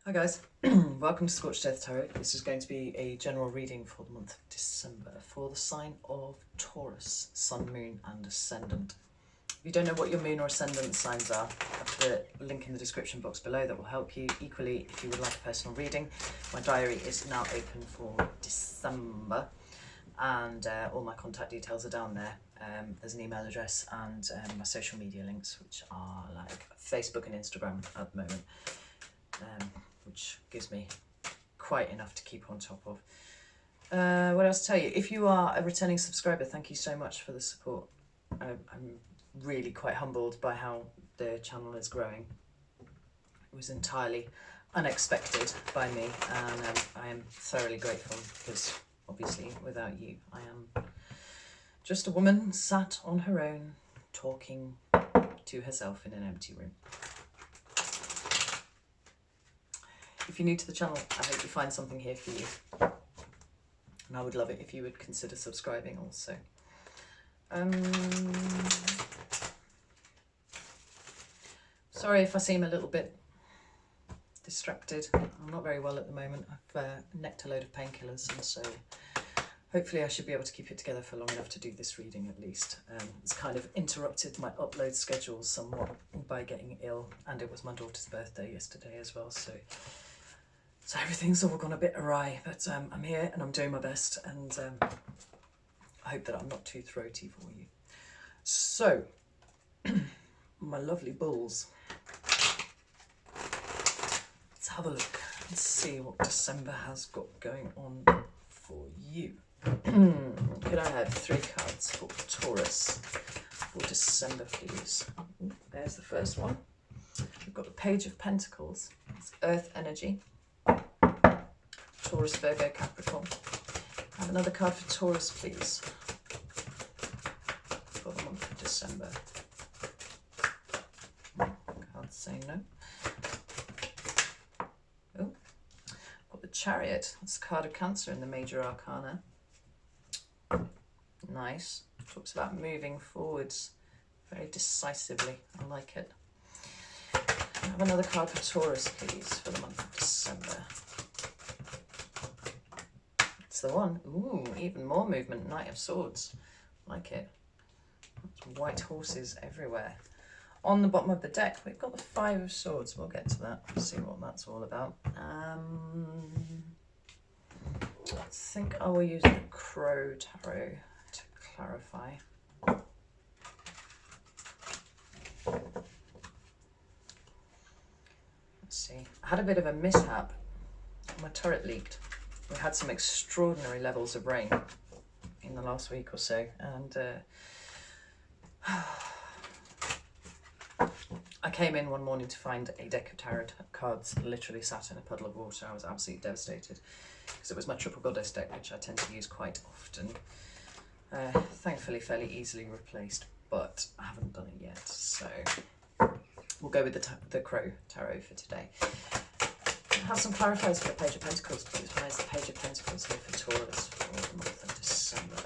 Hi guys, welcome to Scorched Earth Tarot. This is going to be a general reading for the month of December for the sign of Taurus, Sun, Moon and Ascendant. If you don't know what your Moon or Ascendant signs are, I've put a link in the description box below that will help you. Equally, if you would like a personal reading, my diary is now open for December and all my contact details are down there. There's an email address and my social media links, which are like Facebook and Instagram at the moment. Which gives me quite enough to keep on top of. What else to tell you? If you are a returning subscriber, thank you so much for the support. I'm really quite humbled by how the channel is growing. It was entirely unexpected by me, and I am thoroughly grateful because obviously without you I am just a woman sat on her own talking to herself in an empty room. If you're new to the channel, I hope you find something here for you. And I would love it if you would consider subscribing also. Sorry if I seem a little bit distracted. I'm not very well at the moment. I've necked a load of painkillers, and so hopefully I should be able to keep it together for long enough to do this reading at least. It's kind of interrupted my upload schedule somewhat by getting ill, and it was my daughter's birthday yesterday as well, so everything's all gone a bit awry, but I'm here and I'm doing my best, and I hope that I'm not too throaty for you. So, my lovely bulls, let's have a look and see what December has got going on for you. Could I have 3 cards for Taurus for December, please? There's the first one. We've got the Page of Pentacles. It's Earth energy. Taurus, Virgo, Capricorn. Have another card for Taurus, please, for the month of December. Can't say no. Oh, got the Chariot. That's the card of Cancer in the Major Arcana. Nice. Talks about moving forwards very decisively. I like it. Have another card for Taurus, please, for the month of December. It's the one. Ooh, even more movement. Knight of Swords. Like it. White horses everywhere. On the bottom of the deck, we've got the 5 of Swords. We'll get to that. We'll see what that's all about. I think I will use the Crow Tarot to clarify. Let's see. I had a bit of a mishap. My turret leaked. We had some extraordinary levels of rain in the last week or so, and I came in one morning to find a deck of tarot cards literally sat in a puddle of water. I was absolutely devastated because it was my Triple Goddess deck, which I tend to use quite often. Thankfully fairly easily replaced, but I haven't done it yet, so we'll go with the Crow Tarot for today. Have some clarifiers for the Page of Pentacles, please. Where's the Page of Pentacles here for Taurus for the month of December?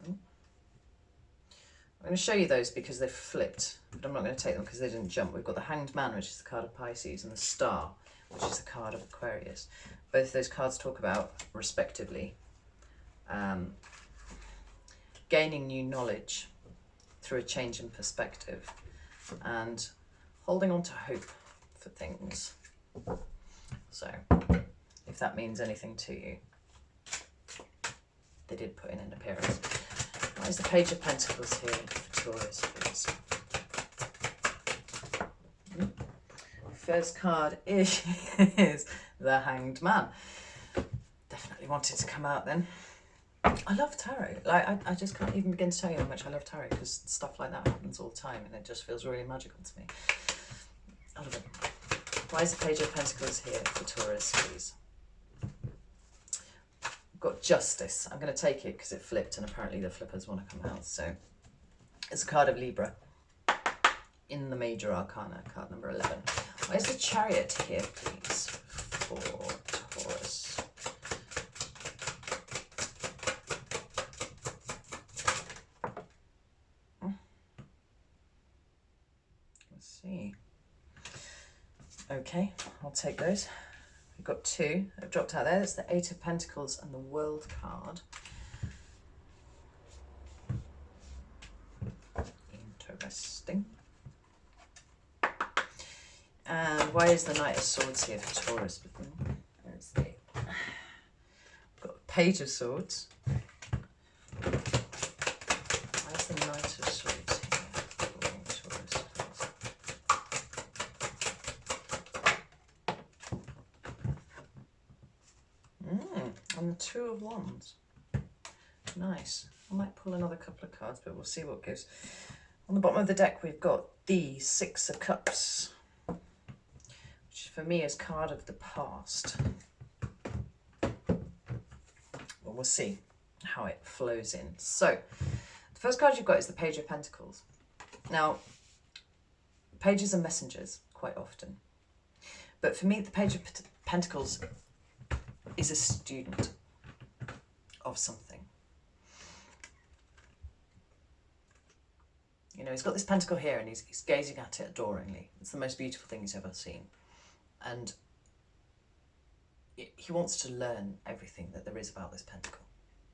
I'm going to show you those because they've flipped, but I'm not going to take them because they didn't jump. We've got the Hanged Man, which is the card of Pisces, and the Star, which is the card of Aquarius. Both of those cards talk about, respectively, gaining new knowledge through a change in perspective and holding on to hope for things. So, if that means anything to you, they did put in an appearance. Why is the Page of Pentacles here for Taurus, please? First card is the Hanged Man. Definitely wanted to come out then. I love tarot. Like, I just can't even begin to tell you how much I love tarot, because stuff like that happens all the time and it just feels really magical to me. I love it. Why is the Page of Pentacles here for Taurus, please? We've got Justice. I'm going to take it because it flipped and apparently the flippers want to come out. So it's a card of Libra in the Major Arcana, card number 11. Why is the Chariot here, please, for Taurus? Let's see. Okay, I'll take those. We've got two that have dropped out there. That's the Eight of Pentacles and the World card. Interesting. And why is the Knight of Swords here for Taurus? There's the got Page of Swords. Why is the Knight of Swords here for Taurus? And the Two of Wands. Nice. I might pull another couple of cards, but we'll see what gives. On the bottom of the deck, we've got the Six of Cups, which for me is card of the past. Well, we'll see how it flows in. So, the first card you've got is the Page of Pentacles. Now, pages are messengers quite often. But for me, the Page of Pentacles is a student of something. You know, he's got this pentacle here and he's gazing at it adoringly. It's the most beautiful thing he's ever seen. And he wants to learn everything that there is about this pentacle.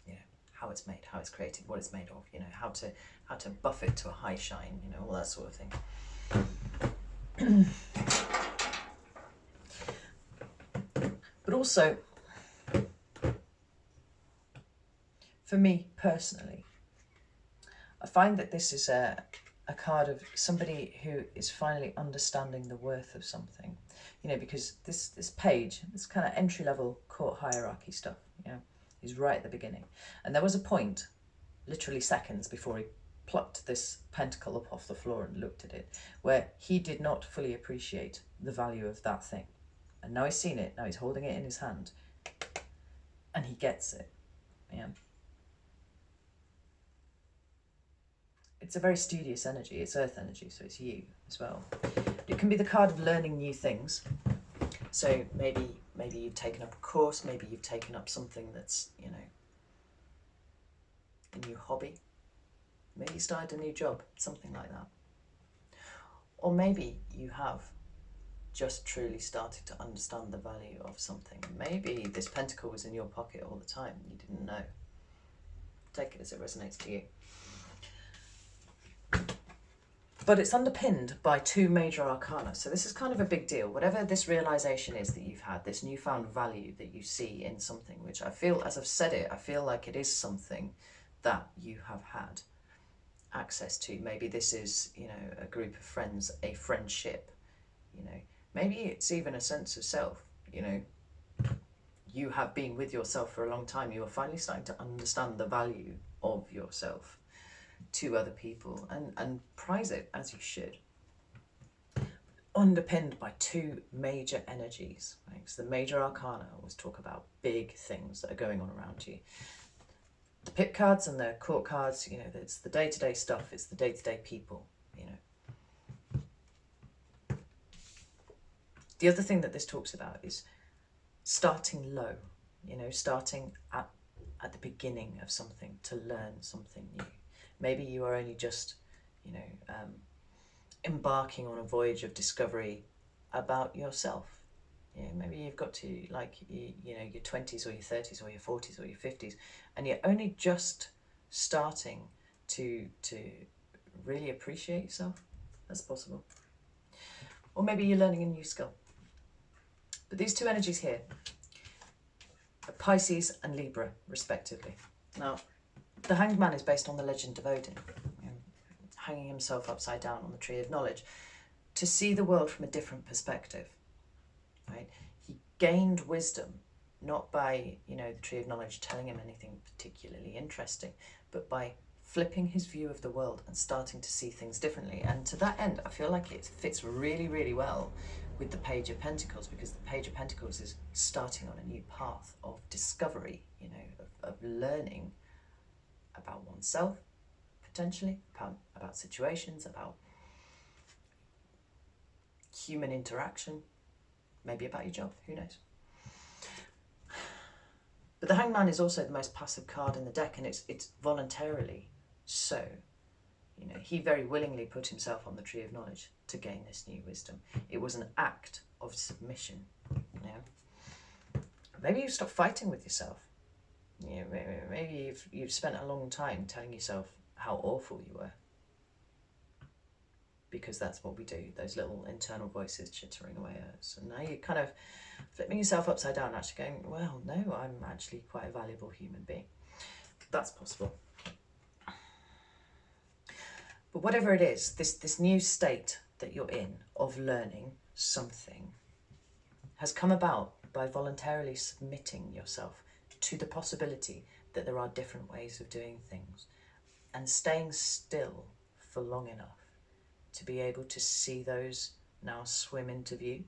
You know, how it's made, how it's created, what it's made of, you know, how to buff it to a high shine, you know, all that sort of thing. But also, for me personally, I find that this is a card of somebody who is finally understanding the worth of something, you know, because this page, this kind of entry-level court hierarchy stuff, you know, is right at the beginning. And there was a point, literally seconds before he plucked this pentacle up off the floor and looked at it, where he did not fully appreciate the value of that thing. And now he's seen it, now he's holding it in his hand, and he gets it, yeah. It's a very studious energy. It's earth energy, so it's you as well. It can be the card of learning new things. So maybe you've taken up a course, maybe you've taken up something that's, you know, a new hobby. Maybe you started a new job, something like that. Or maybe you have just truly started to understand the value of something. Maybe this pentacle was in your pocket all the time and you didn't know. Take it as it resonates to you. But it's underpinned by two major arcana. So this is kind of a big deal. Whatever this realization is that you've had, this newfound value that you see in something, which I feel, as I've said it, I feel like it is something that you have had access to. Maybe this is, you know, a group of friends, a friendship, you know. Maybe it's even a sense of self, you know. You have been with yourself for a long time. You are finally starting to understand the value of yourself to other people and prize it as you should. Underpinned by two major energies, right? So the major arcana always talk about big things that are going on around you. The pip cards and the court cards, you know, it's the day-to-day stuff, it's the day-to-day people, you know. The other thing that this talks about is starting low, you know, starting at the beginning of something to learn something new. Maybe you are only just, you know, embarking on a voyage of discovery about yourself. You know, maybe you've got to, like, you know, your 20s or your 30s or your 40s or your 50s, and you're only just starting to really appreciate yourself. That's possible. Or maybe you're learning a new skill. But these two energies here are Pisces and Libra, respectively. Now, the Hanged Man is based on the legend of Odin, you know, hanging himself upside down on the Tree of Knowledge to see the world from a different perspective, right? He gained wisdom, not by, you know, the Tree of Knowledge telling him anything particularly interesting, but by flipping his view of the world and starting to see things differently. And to that end, I feel like it fits really, really well with the Page of Pentacles, because the Page of Pentacles is starting on a new path of discovery, you know, of learning about oneself, potentially, about situations, about human interaction, maybe about your job, who knows. But the Hanged Man is also the most passive card in the deck, and it's voluntarily so, You know, he very willingly put himself on the tree of knowledge to gain this new wisdom. It was an act of submission. You know, maybe you stop fighting with yourself. You know, maybe you've spent a long time telling yourself how awful you were, because that's what we do, those little internal voices chittering away at us. And now you're kind of flipping yourself upside down, actually going, well, no, I'm actually quite a valuable human being. That's possible. But whatever it is, this new state that you're in of learning something has come about by voluntarily submitting yourself to the possibility that there are different ways of doing things, and staying still for long enough to be able to see those now swim into view.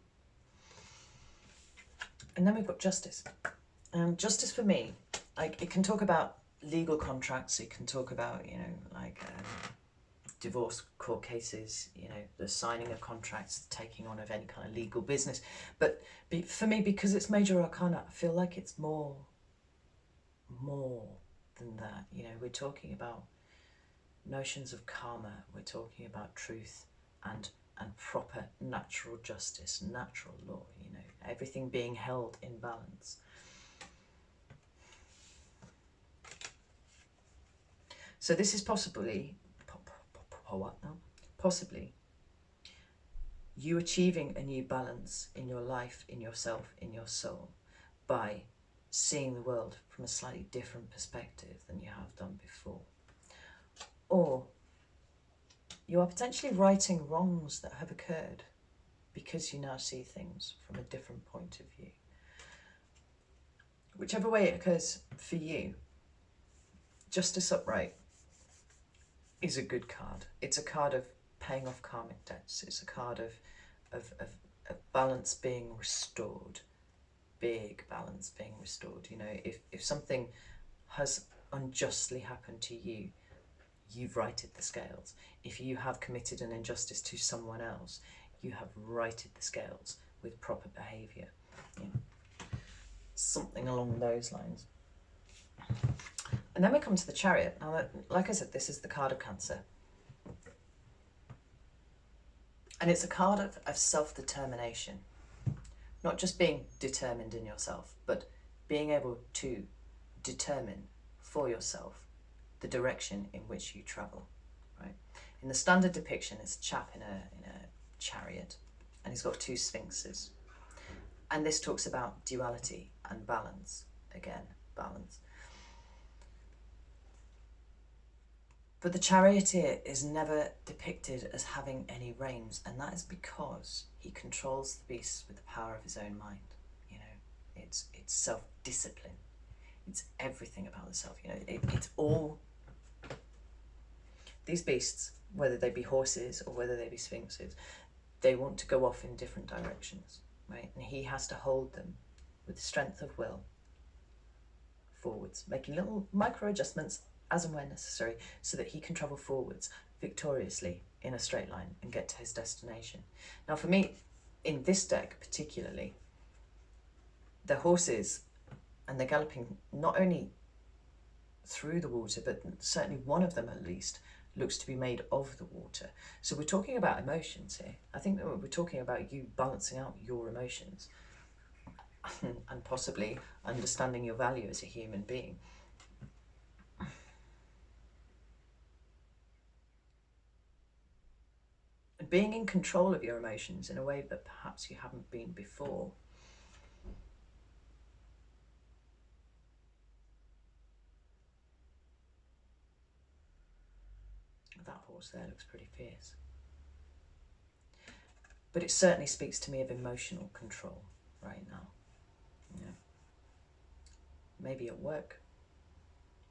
And then we've got justice. Justice for me, like, it can talk about legal contracts, it can talk about, you know, like divorce court cases, you know, the signing of contracts, the taking on of any kind of legal business. But for me, because it's major arcana, I feel like it's more than that. You know, we're talking about notions of karma, we're talking about truth and proper natural justice, natural law, you know, everything being held in balance. So this is possibly you achieving a new balance in your life, in yourself, in your soul, by seeing the world from a slightly different perspective than you have done before. Or you are potentially righting wrongs that have occurred because you now see things from a different point of view. Whichever way it occurs for you, Justice Upright is a good card. It's a card of paying off karmic debts. It's a card of balance being restored, big balance being restored. You know, if something has unjustly happened to you, you've righted the scales. If you have committed an injustice to someone else, you have righted the scales with proper behaviour. You know, something along those lines. And then we come to the Chariot. Now, like I said, this is the card of Cancer. And it's a card of self-determination. Not just being determined in yourself, but being able to determine for yourself the direction in which you travel, right? In the standard depiction, it's a chap in a chariot, and he's got two sphinxes. And this talks about duality and balance. Again, balance. But the charioteer is never depicted as having any reins, and that is because he controls the beast with the power of his own mind. You know, it's self-discipline. It's everything about the self. You know, it's all. These beasts, whether they be horses or whether they be sphinxes, they want to go off in different directions, right? And he has to hold them with the strength of will forwards, making little micro adjustments as and when necessary, so that he can travel forwards victoriously in a straight line and get to his destination. Now, for me, in this deck particularly, the horses, and they're galloping not only through the water, but certainly one of them at least looks to be made of the water. So we're talking about emotions here. I think that we're talking about you balancing out your emotions and possibly understanding your value as a human being. And being in control of your emotions in a way that perhaps you haven't been before. That horse there looks pretty fierce. But it certainly speaks to me of emotional control right now. Yeah. Maybe at work.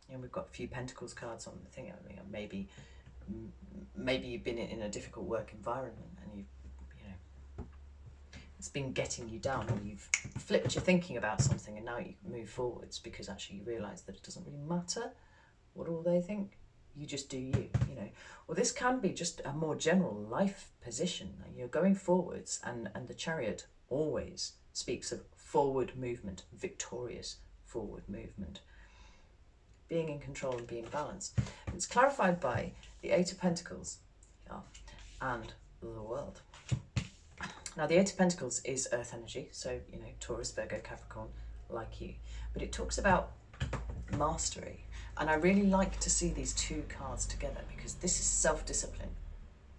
You know, we've got a few Pentacles cards on the thing. I mean, maybe you've been in a difficult work environment and it's been getting you down, or you've flipped your thinking about something and now you move forwards because actually you realise that it doesn't really matter what all they think. You just do you, you know. Or this can be just a more general life position. You're going forwards, and the Chariot always speaks of forward movement, victorious forward movement. being in control and being balanced. It's clarified by the Eight of Pentacles, yeah, and the World. Now the Eight of Pentacles is earth energy, so you know, Taurus, Virgo, Capricorn, like you, but it talks about mastery, and I really like to see these two cards together because this is self-discipline,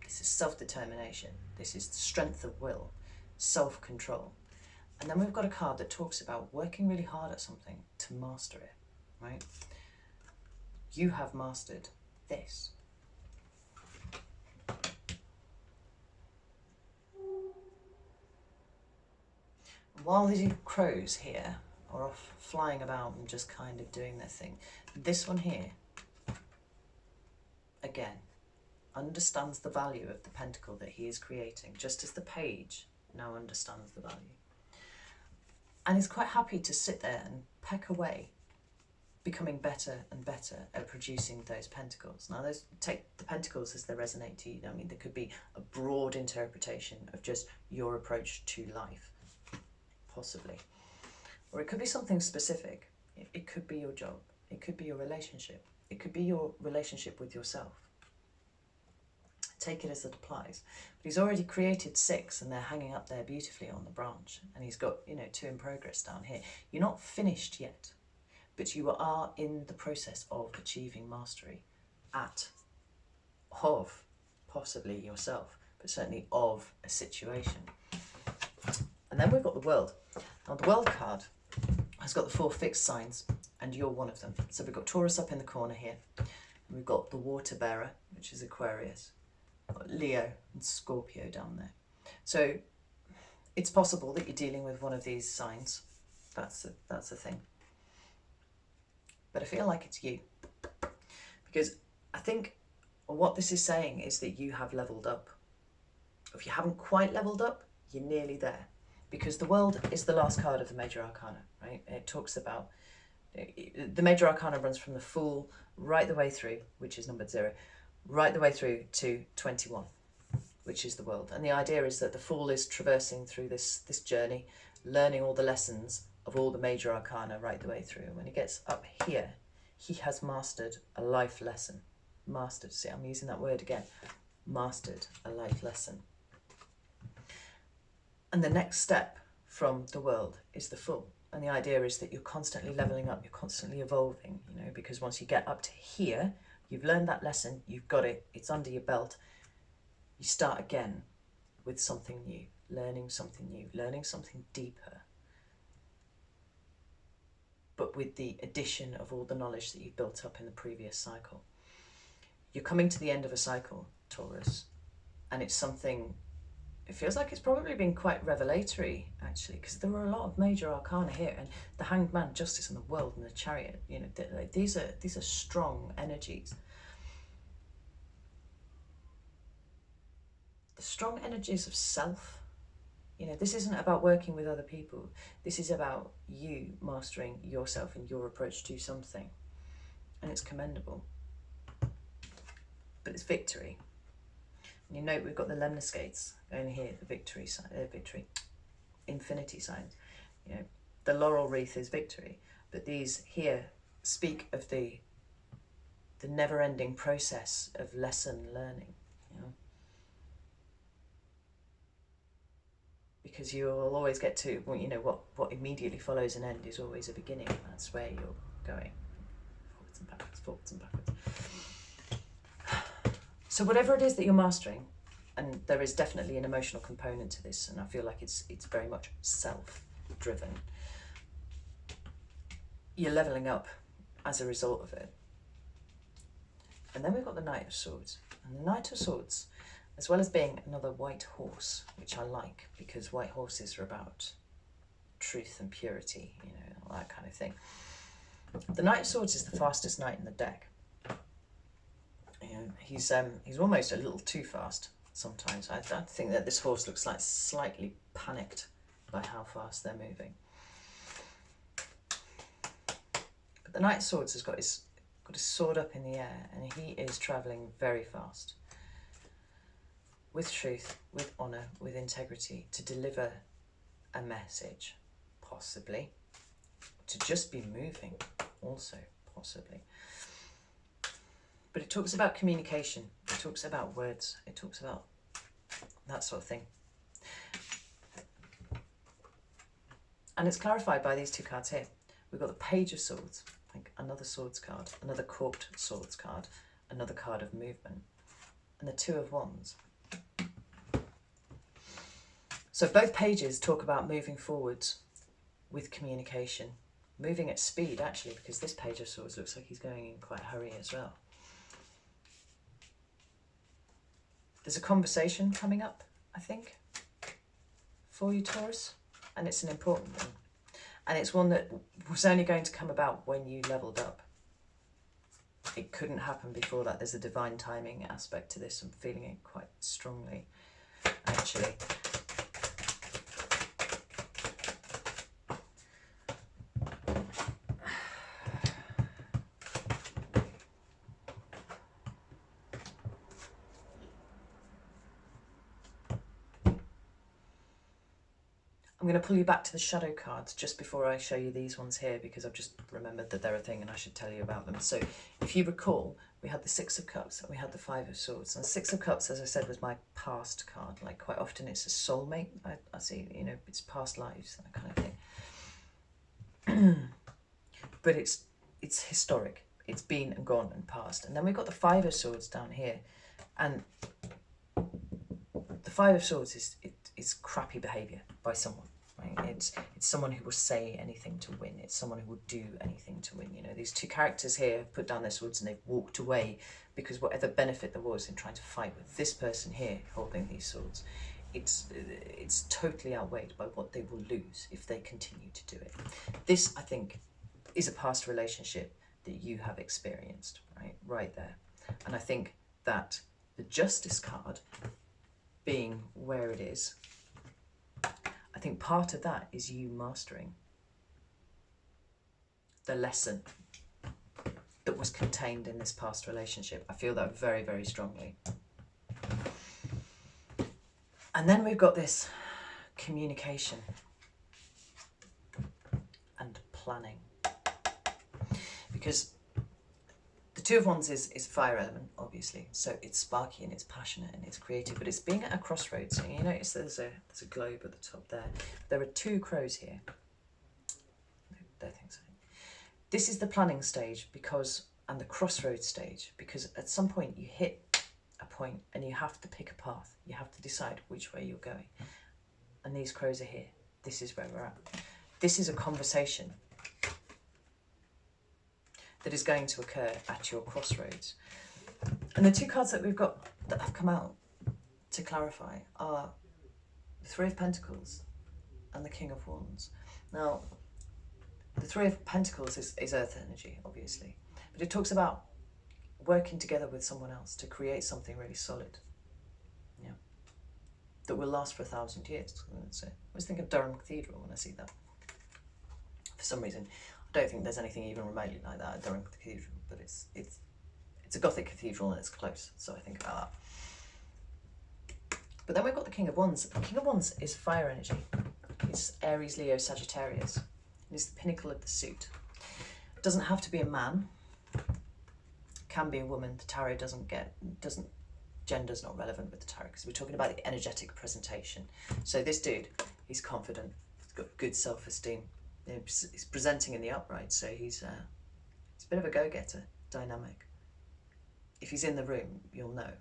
this is self-determination, this is the strength of will, self-control. And then we've got a card that talks about working really hard at something to master it, right? You have mastered this. While the crows here are off flying about and just kind of doing their thing, this one here, again, understands the value of the pentacle that he is creating, just as the page now understands the value. And is quite happy to sit there and peck away, becoming better and better at producing those pentacles. Now, take the pentacles as they resonate to you. I mean, there could be a broad interpretation of just your approach to life, possibly. Or it could be something specific. It could be your job. It could be your relationship. It could be your relationship with yourself. Take it as it applies. But he's already created 6 and they're hanging up there beautifully on the branch. And he's got, you know, 2 in progress down here. You're not finished yet, but you are in the process of achieving mastery of possibly yourself, but certainly of a situation. And then we've got the World. Now the World card has got the 4 fixed signs and you're one of them. So we've got Taurus up in the corner here. We've got the Water Bearer, which is Aquarius. Leo and Scorpio down there. So it's possible that you're dealing with one of these signs. That's the thing. But I feel like it's you. Because I think what this is saying is that you have leveled up. If you haven't quite leveled up, you're nearly there. Because the World is the last card of the Major Arcana, right? It talks about, the Major Arcana runs from the Fool right the way through, which is numbered 0, right the way through to 21, which is the World. And the idea is that the Fool is traversing through this journey, learning all the lessons of all the Major Arcana right the way through. And when he gets up here, he has mastered a life lesson. Mastered, see, I'm using that word again. Mastered a life lesson. And the next step from the World is the Fool. And the idea is that you're constantly leveling up, you're constantly evolving, you know, because once you get up to here, you've learned that lesson, you've got it, it's under your belt. You start again with something new, learning something new, learning something deeper. But with the addition of all the knowledge that you've built up in the previous cycle. You're coming to the end of a cycle, Taurus, and it's something, it feels like it's probably been quite revelatory, actually, because there were a lot of Major Arcana here, and the Hanged Man, Justice, and the World, and the Chariot. You know, like, these are strong energies. The strong energies of self. You know, this isn't about working with other people. This is about you mastering yourself and your approach to something, and it's commendable. But it's victory. And you note we've got the lemniscates going here, the victory sign, infinity signs. You know, the laurel wreath is victory, but these here speak of the never-ending process of lesson learning. You know, because you will always get to, well, you know, what immediately follows an end is always a beginning. That's where you're going, forwards and backwards, forwards and backwards. So whatever it is that you're mastering, and there is definitely an emotional component to this, and I feel like it's very much self-driven, you're leveling up as a result of it. And then we've got the Knight of Swords. And the Knight of Swords, as well as being another white horse, which I like, because white horses are about truth and purity, you know, all that kind of thing. The Knight of Swords is the fastest knight in the deck. You know, he's almost a little too fast sometimes. I think that this horse looks like slightly panicked by how fast they're moving. But the Knight of Swords has got his sword up in the air, and he is travelling very fast, with truth, with honour, with integrity, to deliver a message, possibly, to just be moving, also, possibly. But it talks about communication, it talks about words, it talks about that sort of thing. And it's clarified by these two cards here. We've got the Page of Swords, like another swords card, another court swords card, another card of movement, and the Two of Wands. So both pages talk about moving forwards with communication, moving at speed actually, because this Page of Swords looks like he's going in quite a hurry as well. There's a conversation coming up, I think, for you, Taurus, and it's an important one. And it's one that was only going to come about when you leveled up. It couldn't happen before that. There's a divine timing aspect to this. I'm feeling it quite strongly, actually. I'm going to pull you back to the shadow cards just before I show you these ones here, because I've just remembered that they're a thing and I should tell you about them. So if you recall, we had the Six of Cups and we had the Five of Swords. And the Six of Cups, as I said, was my past card. Like quite often it's a soulmate. I see, you know, it's past lives, that kind of thing. But it's historic. It's been and gone and past. And then we've got the Five of Swords down here. And the Five of Swords is crappy behaviour by someone. Right? It's someone who will say anything to win. It's someone who will do anything to win. You know, these two characters here have put down their swords and they've walked away because whatever benefit there was in trying to fight with this person here holding these swords, it's totally outweighed by what they will lose if they continue to do it. This, I think, is a past relationship that you have experienced, right there. And I think that the Justice card being where it is, I think part of that is you mastering the lesson that was contained in this past relationship. I feel that very, very strongly. And then we've got this communication and planning. Because the Two of Wands is fire element, obviously. So it's sparky and it's passionate and it's creative, but it's being at a crossroads. So you notice there's a globe at the top there. There are two crows here. I don't think so. This is the planning stage and the crossroads stage, because at some point you hit a point and you have to pick a path. You have to decide which way you're going. And these crows are here. This is where we're at. This is a conversation that is going to occur at your crossroads. And the two cards that we've got that have come out to clarify are the Three of Pentacles and the King of Wands. Now, the Three of Pentacles is earth energy, obviously, but it talks about working together with someone else to create something really solid, yeah, that will last for 1,000 years. I always think of Durham Cathedral when I see that. For some reason, I don't think there's anything even remotely like that at Durham Cathedral, but it's a Gothic cathedral and it's close, so I think about that. But then we've got the King of Wands. The King of Wands is fire energy. It's Aries, Leo, Sagittarius. It's the pinnacle of the suit. It doesn't have to be a man. It can be a woman. The tarot gender's not relevant with the tarot because we're talking about the energetic presentation. So this dude, he's confident. He's got good self-esteem. He's presenting in the upright, so he's a bit of a go-getter, dynamic. If he's in the room, you'll know.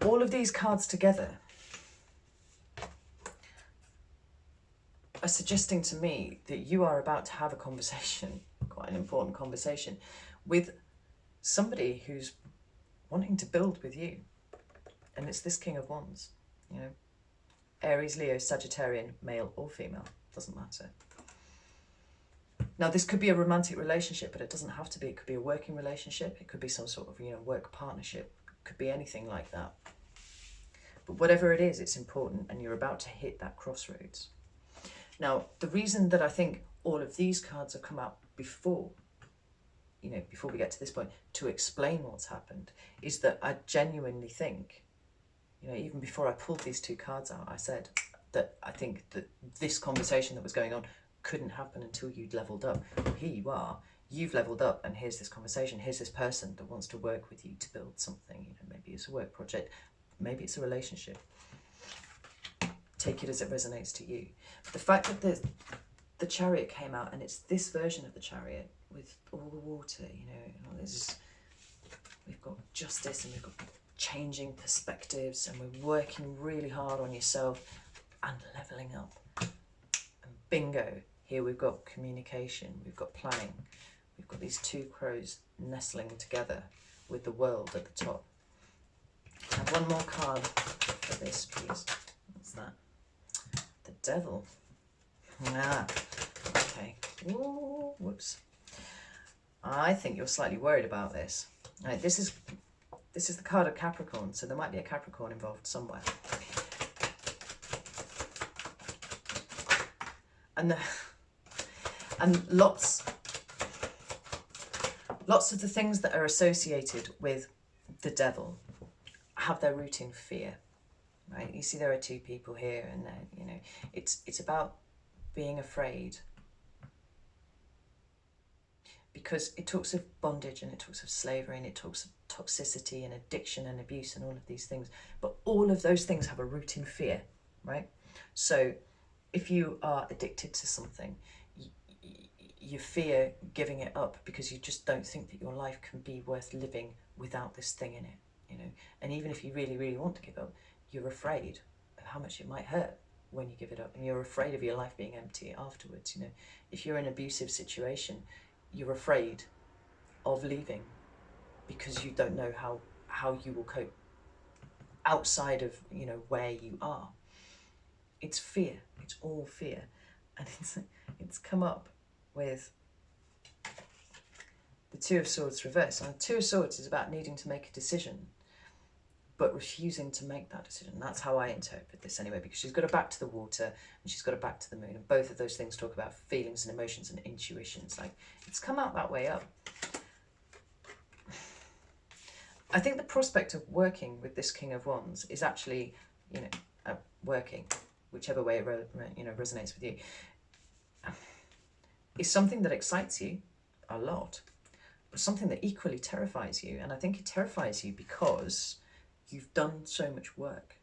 All of these cards together are suggesting to me that you are about to have a conversation, quite an important conversation, with somebody who's wanting to build with you. And it's this King of Wands, you know. Aries, Leo, Sagittarian, male or female, doesn't matter. Now, this could be a romantic relationship, but it doesn't have to be. It could be a working relationship. It could be some sort of, you know, work partnership. It could be anything like that. But whatever it is, it's important, and you're about to hit that crossroads. Now, the reason that I think all of these cards have come out before, you know, before we get to this point, to explain what's happened, is that I genuinely think, you know, even before I pulled these two cards out, I said that I think that this conversation that was going on couldn't happen until you'd leveled up. Here you are, you've leveled up, and here's this conversation, here's this person that wants to work with you to build something. You know, maybe it's a work project, maybe it's a relationship. Take it as it resonates to you. But the fact that the Chariot came out, and it's this version of the Chariot with all the water, you know, we've got justice, and we've got changing perspectives, and we're working really hard on yourself and leveling up. And bingo, here we've got communication, we've got planning, we've got these two crows nestling together with the world at the top. Have one more card for this, please. What's that? The Devil. Ah, okay. Ooh, whoops. I think you're slightly worried about this. Right, this is the card of Capricorn, so there might be a Capricorn involved somewhere. And lots of the things that are associated with the Devil have their root in fear, right? You see there are two people here, and you know, it's about being afraid, because it talks of bondage, and it talks of slavery, and it talks of toxicity and addiction and abuse and all of these things, but all of those things have a root in fear, right? So if you are addicted to something, you fear giving it up because you just don't think that your life can be worth living without this thing in it, you know. And even if you really, really want to give up, you're afraid of how much it might hurt when you give it up, and you're afraid of your life being empty afterwards, you know. If you're in an abusive situation, you're afraid of leaving because you don't know how you will cope outside of, you know, where you are. It's fear, it's all fear. And it's come up with the Two of Swords reversed. And the Two of Swords is about needing to make a decision, but refusing to make that decision. That's how I interpret this anyway, because she's got her back to the water and she's got her back to the moon. And both of those things talk about feelings and emotions and intuitions. Like, it's come out that way up. I think the prospect of working with this King of Wands is actually, you know, working, whichever way it resonates with you, is something that excites you a lot, but something that equally terrifies you. And I think it terrifies you because you've done so much work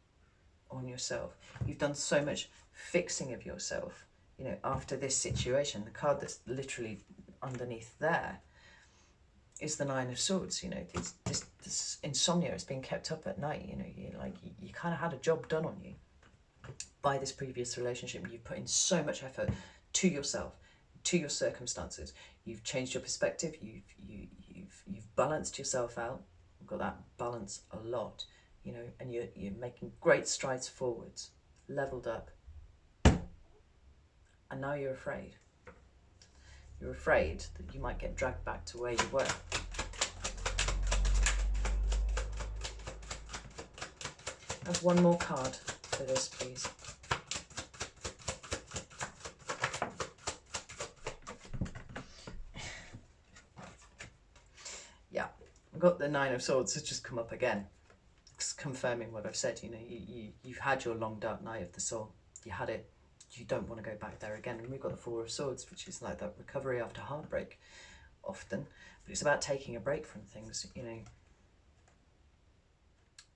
on yourself. You've done so much fixing of yourself, you know, after this situation. The card that's literally underneath there is the Nine of Swords. You know, this insomnia is being kept up at night. You know, you kind of had a job done on you by this previous relationship. You've put in so much effort to yourself, to your circumstances. You've changed your perspective. You've balanced yourself out. You've got that balance a lot, you know, and you're making great strides forwards, leveled up, and now you're afraid. You're afraid that you might get dragged back to where you were. Have one more card for this, please. Yeah, I've got the Nine of Swords has just come up again. It's confirming what I've said. You know, you've had your long dark night of the soul. You had it. You don't want to go back there again. And we've got the Four of Swords, which is like that recovery after heartbreak often. But it's about taking a break from things, you know.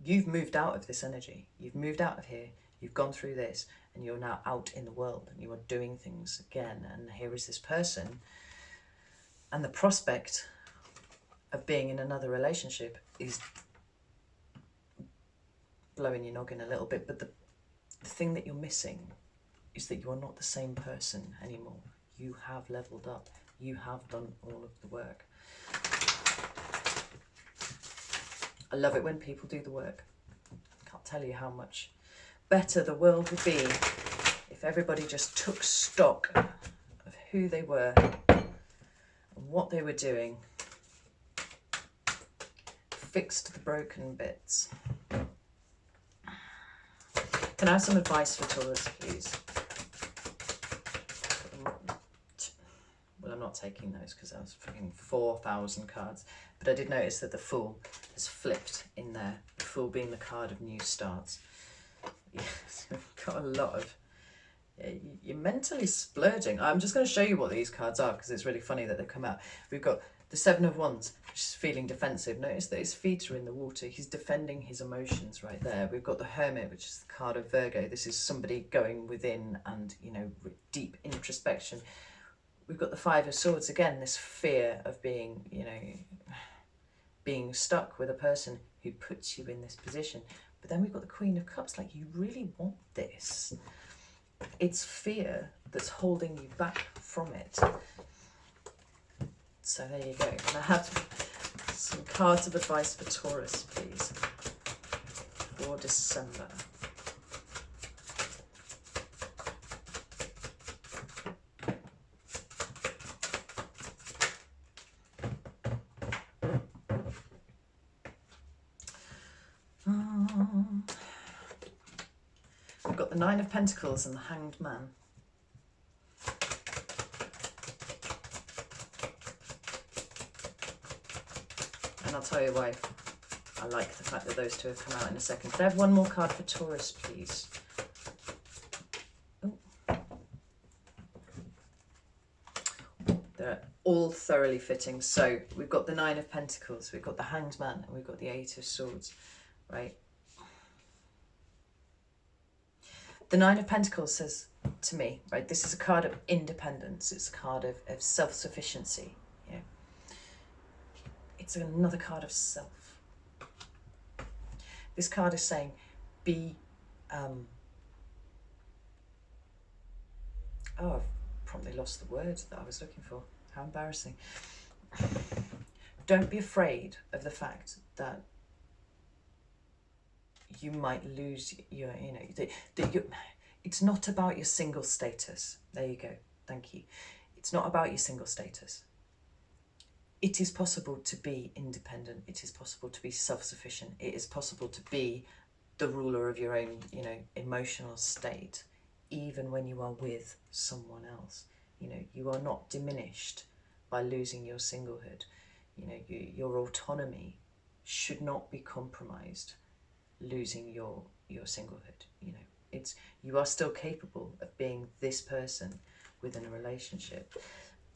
You've moved out of this energy. You've moved out of here. You've gone through this, and you're now out in the world, and you are doing things again. And here is this person, and the prospect of being in another relationship is blowing your noggin a little bit. But the thing that you're missing is that you're not the same person anymore. You have leveled up. You have done all of the work. I love it when people do the work. I can't tell you how much better the world would be if everybody just took stock of who they were and what they were doing, fixed the broken bits. Can I have some advice for Taurus, please? Well, I'm not taking those because that was freaking 4,000 cards. But I did notice that the Fool has flipped in there. The Fool being the card of new starts. Yes, we've got a lot of You're mentally splurging. I'm just going to show you what these cards are because it's really funny that they've come out. We've got the Seven of Wands, which is feeling defensive. Notice that his feet are in the water. He's defending his emotions right there. We've got the Hermit, which is the card of Virgo. This is somebody going within and, you know, deep introspection. We've got the Five of Swords. Again, this fear of being, you know, being stuck with a person who puts you in this position. But then we've got the Queen of Cups. Like, you really want this. It's fear that's holding you back from it. So there you go. And I have some cards of advice for Taurus, please, for December. We've got the Nine of Pentacles and the Hanged Man. And I'll tell you why I like the fact that those two have come out in a second. Could I have one more card for Taurus, please? Oh. They're all thoroughly fitting. So we've got the Nine of Pentacles, we've got the Hanged Man, and we've got the Eight of Swords, right? The Nine of Pentacles says to me, right, this is a card of independence. It's a card of self-sufficiency. You know, it's another card of self. This card is saying, be, oh, I've promptly lost the word that I was looking for. How embarrassing. Don't be afraid of the fact that you might lose your, you know, it's not about your single status. There you go. Thank you. It's not about your single status. It is possible to be independent. It is possible to be self-sufficient. It is possible to be the ruler of your own, you know, emotional state, even when you are with someone else. You know, you are not diminished by losing your singlehood. You know, your autonomy should not be compromised losing your singlehood. You know, you are still capable of being this person within a relationship.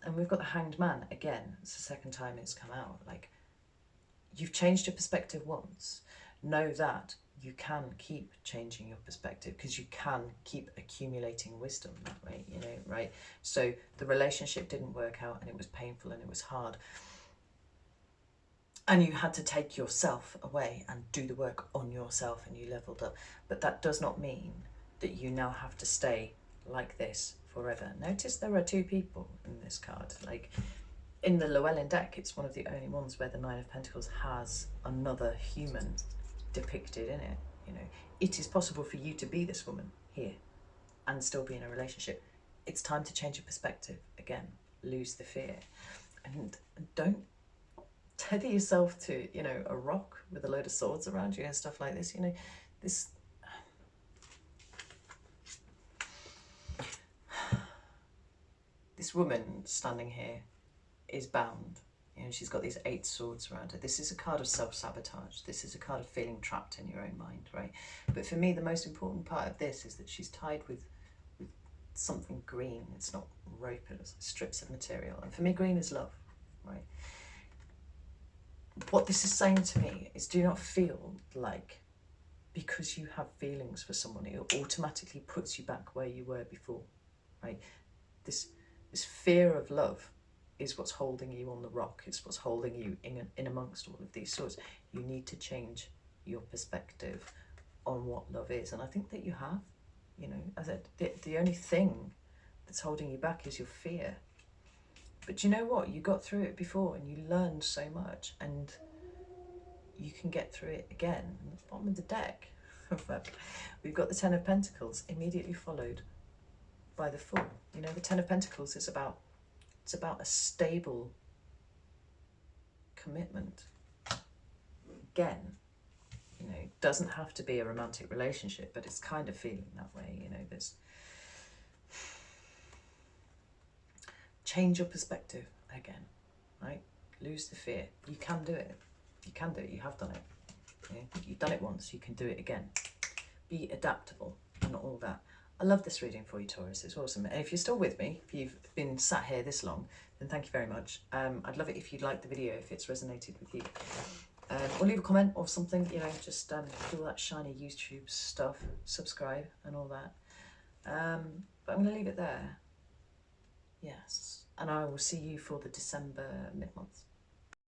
And we've got the Hanged Man again. It's the second time it's come out. Like, you've changed your perspective once. Know that you can keep changing your perspective, because you can keep accumulating wisdom that way, you know, right? So the relationship didn't work out and it was painful and it was hard. And you had to take yourself away and do the work on yourself, and you leveled up. But that does not mean that you now have to stay like this forever. Notice there are two people in this card. Like, in the Llewellyn deck, it's one of the only ones where the Nine of Pentacles has another human depicted in it. You know, it is possible for you to be this woman here and still be in a relationship. It's time to change your perspective. Again, lose the fear. And don't tether yourself to, you know, a rock with a load of swords around you and stuff like this. You know, this woman standing here is bound. You know, she's got these 8 swords around her. This is a card of self-sabotage. This is a card of feeling trapped in your own mind, right? But for me, the most important part of this is that she's tied with something green. It's not rope, it's strips of material. And for me, green is love, right? What this is saying to me is, do not feel like because you have feelings for someone, it automatically puts you back where you were before, right? This fear of love is what's holding you on the rock. It's what's holding you in amongst all of these swords. You need to change your perspective on what love is. And I think that you have, you know, as the only thing that's holding you back is your fear. But you know what? You got through it before and you learned so much, and you can get through it again. And at the bottom of the deck, we've got the Ten of Pentacles, immediately followed by the Fool. You know, the Ten of Pentacles is about, it's about a stable commitment. Again, you know, it doesn't have to be a romantic relationship, but it's kind of feeling that way. You know, there's change your perspective again, right? Lose the fear. You can do it. You can do it. You have done it. Yeah? You've done it once. You can do it again. Be adaptable and all that. I love this reading for you, Taurus. It's awesome. And if you're still with me, if you've been sat here this long, then thank you very much. I'd love it if you'd like the video, if it's resonated with you. Or leave a comment or something, you know, just do all that shiny YouTube stuff, subscribe and all that. But I'm going to leave it there. Yes. And I will see you for the December mid-month.